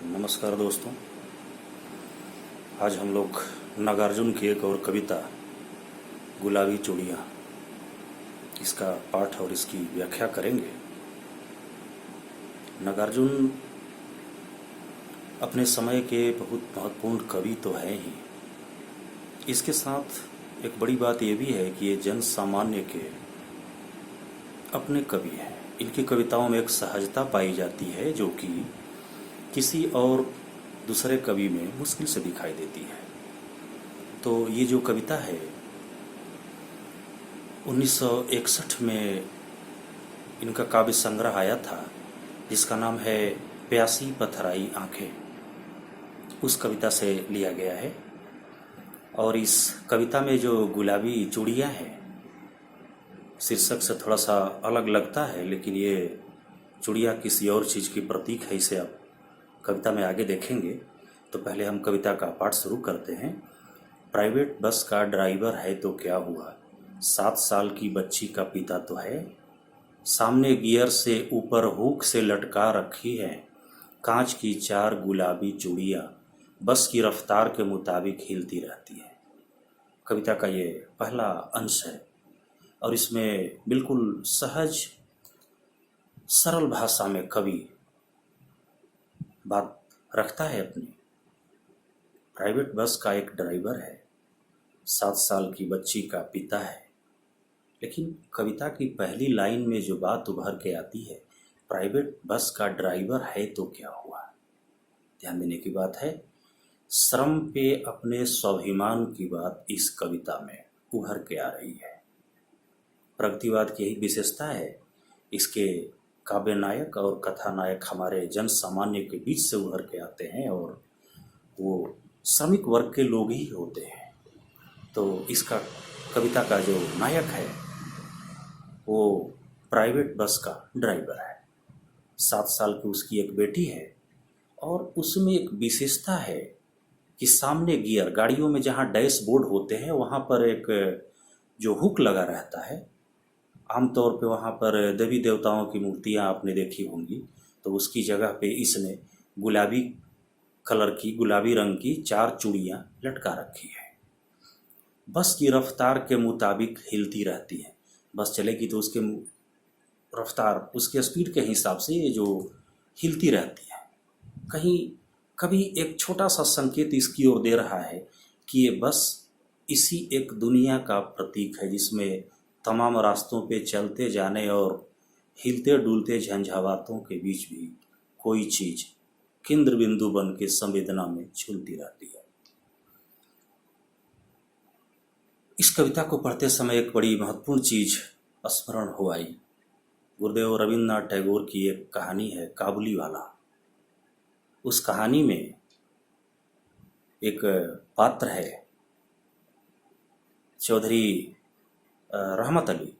नमस्कार दोस्तों। आज हम लोग नागार्जुन की एक और कविता गुलाबी चूड़ियाँ इसका पाठ और इसकी व्याख्या करेंगे। नागार्जुन अपने समय के बहुत महत्वपूर्ण कवि तो हैं ही, इसके साथ एक बड़ी बात ये भी है कि ये जन सामान्य के अपने कवि हैं। इनकी कविताओं में एक सहजता पाई जाती है जो कि किसी और दूसरे कवि में मुश्किल से दिखाई देती है। तो ये जो कविता है 1961 में इनका काव्य संग्रह आया था जिसका नाम है प्यासी पथराई आंखें, उस कविता से लिया गया है। और इस कविता में जो गुलाबी चूड़ियाँ हैं शीर्षक से थोड़ा सा अलग लगता है, लेकिन ये चूड़ियाँ किसी और चीज़ की प्रतीक है, इसे आप कविता में आगे देखेंगे। तो पहले हम कविता का पाठ शुरू करते हैं। प्राइवेट बस का ड्राइवर है तो क्या हुआ, 7 साल की बच्ची का पिता तो है। सामने गियर से ऊपर हुक से लटका रखी है कांच की 4 गुलाबी चूड़ियाँ, बस की रफ्तार के मुताबिक हिलती रहती है। कविता का ये पहला अंश है और इसमें बिल्कुल सहज सरल भाषा में कवि बात रखता है अपनी। प्राइवेट बस का एक ड्राइवर है, 7 साल की बच्ची का पिता है। लेकिन कविता की पहली लाइन में जो बात उभर के आती है, प्राइवेट बस का ड्राइवर है तो क्या हुआ, ध्यान देने की बात है। श्रम पे अपने स्वाभिमान की बात इस कविता में उभर के आ रही है। प्रगतिवाद की यही विशेषता है, इसके काव्य नायक और कथानायक हमारे जन सामान्य के बीच से उभर के आते हैं और वो श्रमिक वर्ग के लोग ही होते हैं। तो इसका कविता का जो नायक है वो प्राइवेट बस का ड्राइवर है। 7 साल की उसकी एक बेटी है और उसमें एक विशेषता है कि सामने गियर, गाड़ियों में जहाँ डैशबोर्ड होते हैं वहाँ पर एक जो हुक लगा रहता है, आमतौर पे वहाँ पर देवी देवताओं की मूर्तियाँ आपने देखी होंगी, तो उसकी जगह पे इसने गुलाबी कलर की, गुलाबी रंग की 4 चूड़ियाँ लटका रखी है। बस की रफ्तार के मुताबिक हिलती रहती है। बस चलेगी तो उसके रफ्तार, उसके स्पीड के हिसाब से ये जो हिलती रहती है। कहीं कभी एक छोटा सा संकेत इसकी ओर दे रहा है कि ये बस इसी एक दुनिया का प्रतीक है जिसमें तमाम रास्तों पे चलते जाने और हिलते डुलते झंझावातों के बीच भी कोई चीज केंद्र बिंदु बन के संवेदना में झूलती रहती है। इस कविता को पढ़ते समय एक बड़ी महत्वपूर्ण चीज स्मरण हो आई। गुरुदेव रविन्द्रनाथ टैगोर की एक कहानी है काबुली वाला। उस कहानी में एक पात्र है चौधरी रहमत अली।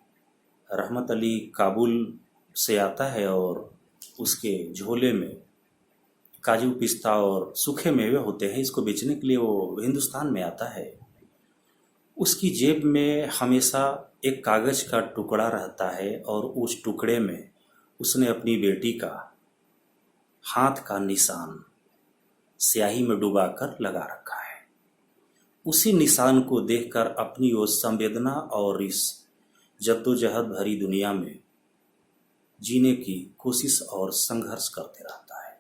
रहमत अली काबुल से आता है और उसके झोले में काजू, पिस्ता और सूखे मेवे होते हैं। इसको बेचने के लिए वो हिंदुस्तान में आता है। उसकी जेब में हमेशा एक कागज का टुकड़ा रहता है और उस टुकड़े में उसने अपनी बेटी का हाथ का निशान स्याही में डुबाकर लगा रखा है। उसी निशान को देखकर अपनी वो संवेदना और इस जद्दोजहद भरी दुनिया में जीने की कोशिश और संघर्ष करते रहता है।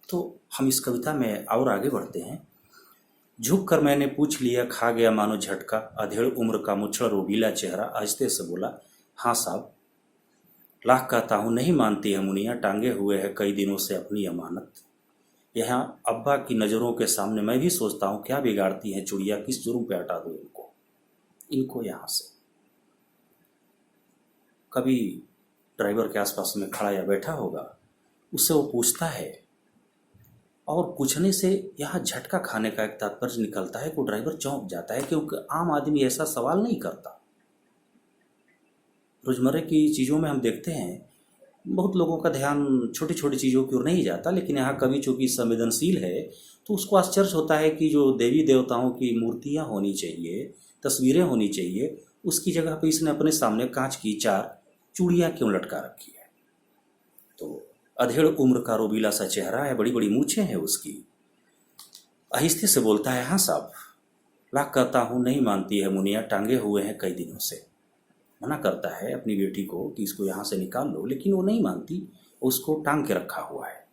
तो हम इस कविता में और आगे बढ़ते हैं। झुक कर मैंने पूछ लिया, खा गया मानो झटका, अधेड़ उम्र का मुछड़ रोबीला चेहरा आहिस्ते से बोला, हाँ साहब। लाख कहता हूँ नहीं मानती है मुनिया, टांगे हुए है कई दिनों से अपनी अमानत। यहाँ अब्बा की नज़रों के सामने मैं भी सोचता हूँ क्या बिगाड़ती हैं चुड़िया, किस जुर्म पे हटा दूँ इनको यहाँ से। कभी ड्राइवर के आसपास में खड़ा या बैठा होगा, उससे वो पूछता है और पूछने से यहाँ झटका खाने का एक तात्पर्य निकलता है कि ड्राइवर चौंक जाता है, क्योंकि आम आदमी ऐसा सवाल नहीं करता। रोजमर्रा की चीज़ों में हम देखते हैं बहुत लोगों का ध्यान छोटी छोटी चीज़ों की ओर नहीं जाता, लेकिन यहाँ कवि चूँकि संवेदनशील है तो उसको आश्चर्य होता है कि जो देवी देवताओं की मूर्तियाँ होनी चाहिए, तस्वीरें होनी चाहिए, उसकी जगह पे इसने अपने सामने कांच की 4 चूड़ियाँ क्यों लटका रखी है। तो अधेड़ उम्र का रोबीला सा चेहरा है, बड़ी बड़ी मूछें हैं उसकी। आहिस्ते से बोलता है, हाँ साहब, लाख कहता हूँ नहीं मानती है मुनिया, टांगे हुए हैं कई दिनों से। मना करता है अपनी बेटी को कि इसको यहाँ से निकाल लो, लेकिन वो नहीं मानती, उसको टांग के रखा हुआ है।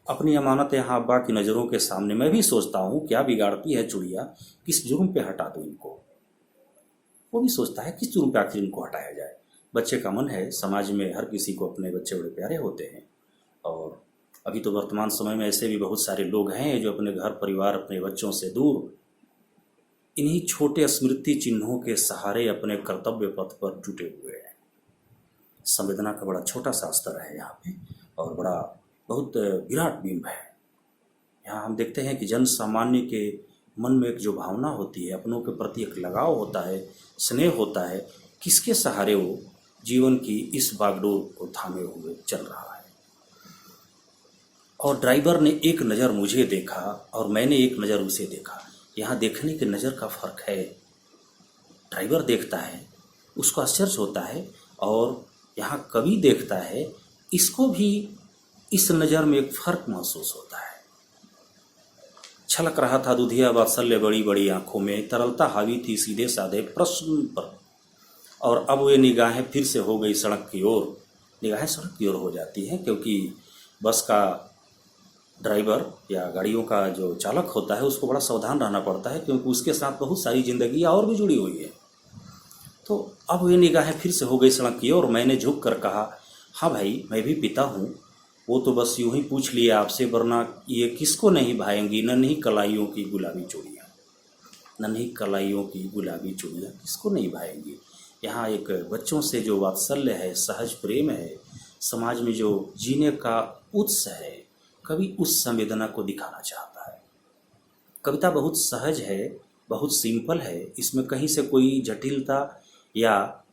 अपनी अमानत यहाँ अब्बा की नज़रों के सामने मैं भी सोचता हूँ क्या बिगाड़ती है चुड़िया, किस जुर्म पे हटा दूँ इनको। वो भी सोचता है किस जुर्म पे आखिर इनको हटाया जाए। बच्चे का मन है, समाज में हर किसी को अपने बच्चे बड़े प्यारे होते हैं, और अभी तो वर्तमान समय में ऐसे भी बहुत सारे लोग हैं जो अपने घर परिवार अपने बच्चों से दूर इन्हीं छोटे स्मृति चिन्हों के सहारे अपने कर्तव्य पथ पर जुटे हुए हैं। संवेदना का बड़ा छोटा सा स्तर है यहाँ पे, और बड़ा बहुत विराट बिंब है। यहाँ हम देखते हैं कि जन सामान्य के मन में एक जो भावना होती है, अपनों के प्रति एक लगाव होता है, स्नेह होता है, किसके सहारे वो जीवन की इस बागडोर को थामे हुए चल रहा है। और ड्राइवर ने एक नज़र मुझे देखा और मैंने एक नज़र उसे देखा। यहाँ देखने के नज़र का फ़र्क है। ड्राइवर देखता है, उसको आश्चर्य होता है, और यहाँ कवि देखता है, इसको भी इस नज़र में एक फ़र्क महसूस होता है। छलक रहा था दुधिया वात्सल्य बड़ी बड़ी आंखों में, तरलता हावी थी सीधे साधे प्रश्न पर, और अब वे निगाहें फिर से हो गई सड़क की ओर। निगाहें सड़क की ओर हो जाती हैं, क्योंकि बस का ड्राइवर या गाड़ियों का जो चालक होता है उसको बड़ा सावधान रहना पड़ता है, क्योंकि उसके साथ बहुत सारी जिंदगी और भी जुड़ी हुई है। तो अब वे निगाहें फिर से हो गई सड़क की ओर। मैंने झुक कर कहा, हाँ भाई, मैं भी पिता हूँ। वो तो बस यूं ही पूछ लिया आपसे, वरना ये किसको नहीं भाएंगी नन्ही कलाइयों की गुलाबी चूड़ियाँ। नन्ही कलाइयों की गुलाबी चूड़ियाँ किसको नहीं भाएंगी। यहाँ एक बच्चों से जो वात्सल्य है, सहज प्रेम है, समाज में जो जीने का उत्साह है, कवि उस संवेदना को दिखाना चाहता है। कविता बहुत सहज है, बहुत सिंपल है, इसमें कहीं से कोई जटिलता या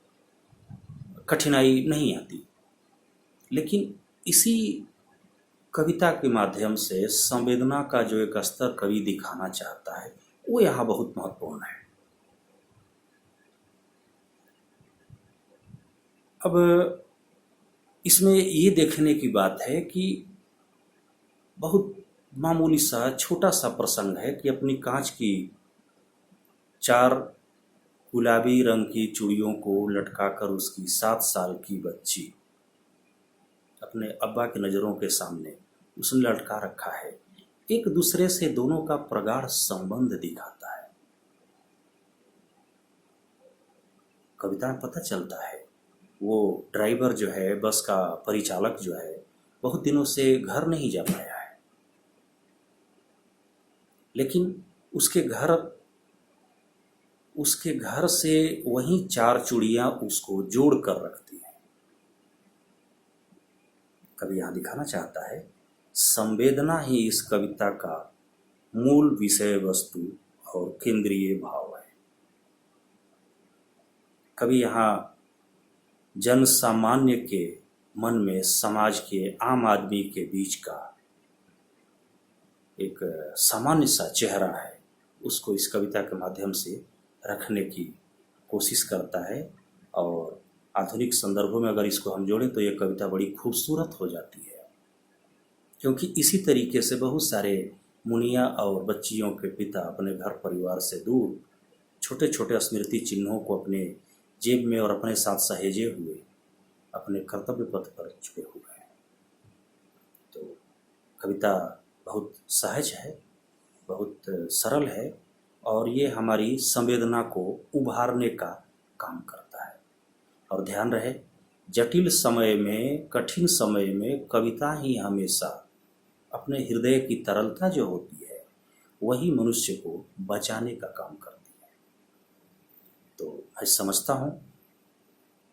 कठिनाई नहीं आती, लेकिन इसी कविता के माध्यम से संवेदना का जो एक स्तर कवि दिखाना चाहता है वो यहाँ बहुत महत्वपूर्ण है। अब इसमें ये देखने की बात है कि बहुत मामूली सा छोटा सा प्रसंग है कि अपनी कांच की 4 गुलाबी रंग की चूड़ियों को लटकाकर उसकी 7 साल की बच्ची अपने अब्बा की नज़रों के सामने उसने लटका रखा है। एक दूसरे से दोनों का प्रगाढ़ संबंध दिखाता है। कविता में पता चलता है वो ड्राइवर जो है, बस का परिचालक जो है, बहुत दिनों से घर नहीं जा पाया है, लेकिन उसके घर से वहीं 4 चूड़ियाँ उसको जोड़ कर रखती हैं। कवि यहाँ दिखाना चाहता है संवेदना ही इस कविता का मूल विषय वस्तु और केंद्रीय भाव है। कवि यहाँ जन सामान्य के मन में समाज के आम आदमी के बीच का एक सामान्य सा चेहरा है, उसको इस कविता के माध्यम से रखने की कोशिश करता है। और आधुनिक संदर्भों में अगर इसको हम जोड़ें तो ये कविता बड़ी खूबसूरत हो जाती है, क्योंकि इसी तरीके से बहुत सारे मुनिया और बच्चियों के पिता अपने घर परिवार से दूर छोटे छोटे स्मृति चिन्हों को अपने जेब में और अपने साथ सहेजे हुए अपने कर्तव्य पथ पर जुड़े हुए हैं। तो कविता बहुत सहज है, बहुत सरल है, और ये हमारी संवेदना को उभारने का काम करता है। और ध्यान रहे, जटिल समय में, कठिन समय में कविता ही हमेशा अपने हृदय की तरलता जो होती है वही मनुष्य को बचाने का काम करती है। तो मैं समझता हूँ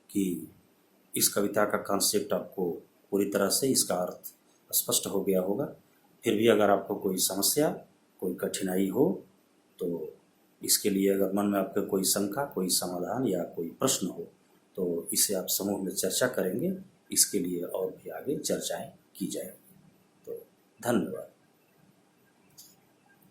कि इस कविता का कॉन्सेप्ट आपको पूरी तरह से, इसका अर्थ स्पष्ट हो गया होगा। फिर भी अगर आपको कोई समस्या, कोई कठिनाई हो, तो इसके लिए अगर मन में आपके कोई शंका, कोई समाधान या कोई प्रश्न हो, तो इसे आप समूह में चर्चा करेंगे। इसके लिए और भी आगे चर्चाएं की जाएंगी। तो धन्यवाद।